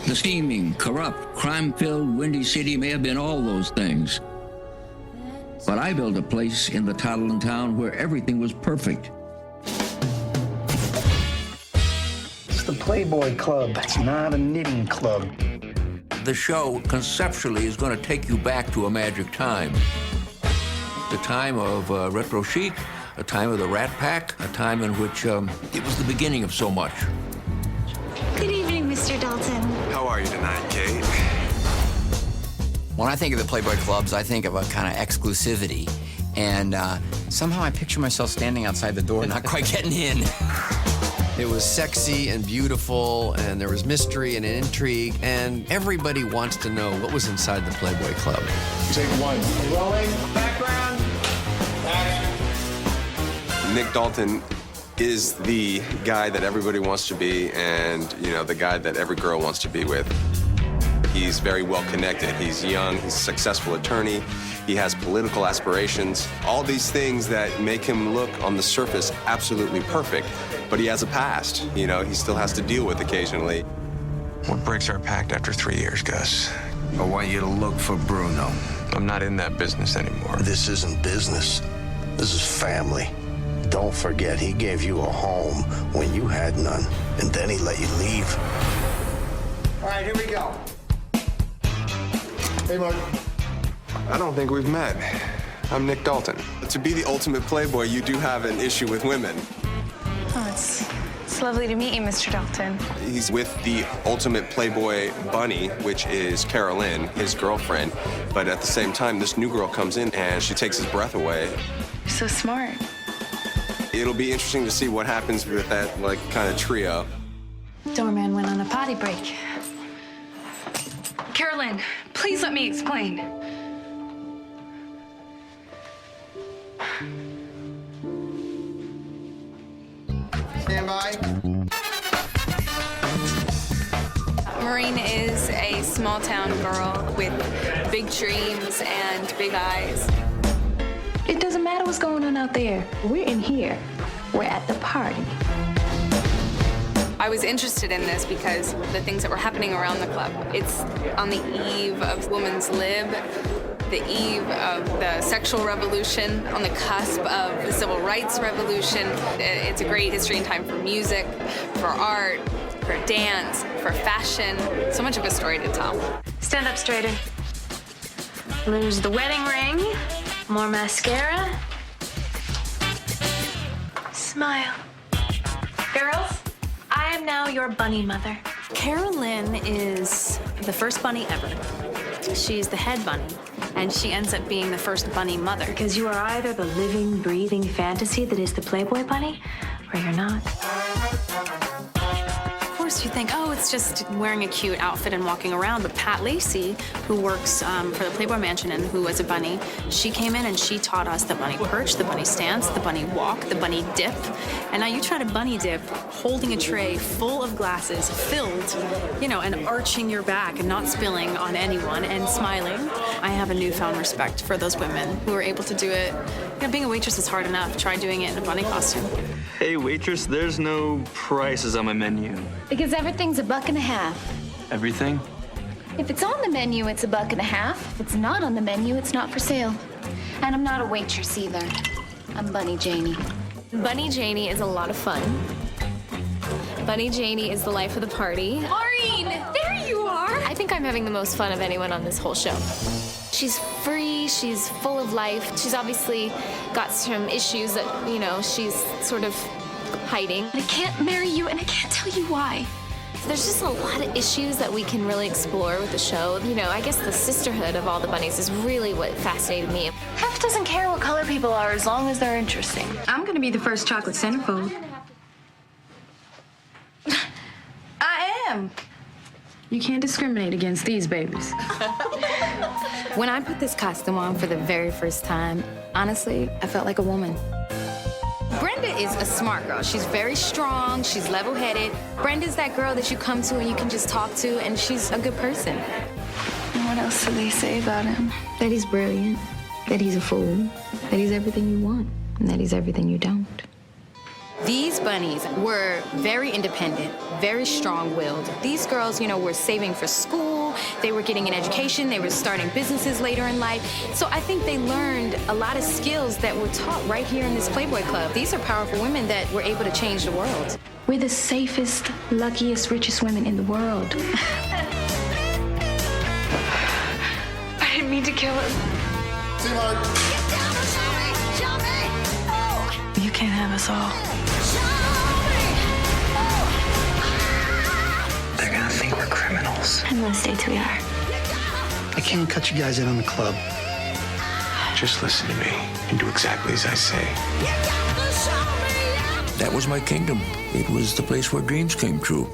The steaming, corrupt, crime-filled Windy City may have been all those things. But I built a place in the toddling town where everything was perfect. It's the Playboy Club. It's not a knitting club. The show, conceptually, is going to take you back to a magic time. The time of retro chic, a time of the Rat Pack, a time in which it was the beginning of so much. Good evening, Mr. Dalton. How are you tonight, Kate? When I think of the Playboy clubs, I think of a kind of exclusivity. And somehow I picture myself standing outside the door, not quite getting in. It was sexy and beautiful, and there was mystery and intrigue, and everybody wants to know what was inside the Playboy Club. Take one. Rolling. Background. Action. Nick Dalton is the guy that everybody wants to be, and, you know, the guy that every girl wants to be with. He's very well connected. He's young, he's a successful attorney, he has political aspirations, all these things that make him look on the surface absolutely perfect, but he has a past, you know, he still has to deal with occasionally. What breaks our pact after 3 years, Gus? I want you to look for Bruno. I'm not in that business anymore. This isn't business. This is family. Don't forget, he gave you a home when you had none, and then he let you leave. All right, here we go. Hey, Mark. I don't think we've met. I'm Nick Dalton. To be the ultimate playboy, you do have an issue with women. Oh, it's lovely to meet you, Mr. Dalton. He's with the ultimate playboy bunny, which is Carolyn, his girlfriend. But at the same time, this new girl comes in and she takes his breath away. You're so smart. It'll be interesting to see what happens with that, like, kind of trio. Doorman went on a potty break. Carolyn, please let me explain. Stand by. Maureen is a small-town girl with big dreams and big eyes. It doesn't matter what's going on out there. We're in here. We're at the party. I was interested in this because the things that were happening around the club. It's on the eve of women's lib, the eve of the sexual revolution, on the cusp of the civil rights revolution. It's a great history and time for music, for art, for dance, for fashion. So much of a story to tell. Stand up straighter. There's the wedding ring. More mascara. Smile. Girls, I am now your bunny mother. Carolyn is the first bunny ever. She's the head bunny, and she ends up being the first bunny mother. Because you are either the living, breathing fantasy that is the Playboy bunny, or you're not. Of course, you think, oh, it's just wearing a cute outfit and walking around. But Pat Lacey, who works for the Playboy Mansion and who was a bunny, she came in and she taught us the bunny perch, the bunny stance, the bunny walk, the bunny dip. And now you try to bunny dip holding a tray full of glasses filled, you know, and arching your back and not spilling on anyone and smiling. I have a newfound respect for those women who are able to do it. You know, being a waitress is hard enough. Try doing it in a bunny costume. Hey, waitress, there's no prices on my menu. Because everything's $1.50. Everything? If it's on the menu, it's $1.50. If it's not on the menu, it's not for sale. And I'm not a waitress either. I'm Bunny Janie. Bunny Janie is a lot of fun. Bunny Janie is the life of the party. Maureen, there you are. I think I'm having the most fun of anyone on this whole show. She's free, she's full of life. She's obviously got some issues that, you know, she's sort of hiding. I can't marry you, and I can't tell you why. There's just a lot of issues that we can really explore with the show. You know, I guess the sisterhood of all the bunnies is really what fascinated me. Hef doesn't care what color people are as long as they're interesting. I'm gonna be the first chocolate centerfold. I am. You can't discriminate against these babies. When I put this costume on for the very first time, honestly, I felt like a woman. Brenda is a smart girl. She's very strong. She's level-headed. Brenda's that girl that you come to and you can just talk to, and she's a good person. And what else do they say about him? That he's brilliant, that he's a fool, that he's everything you want, and that he's everything you don't. These bunnies were very independent, very strong-willed. These girls, you know, were saving for school, they were getting an education, they were starting businesses later in life. So I think they learned a lot of skills that were taught right here in this Playboy Club. These are powerful women that were able to change the world. We're the safest, luckiest, richest women in the world. I didn't mean to kill him. You can't have us all. They're gonna think we're criminals. In most states we are. I can't cut you guys in on the club. Just listen to me and do exactly as I say. That was my kingdom. It was the place where dreams came true.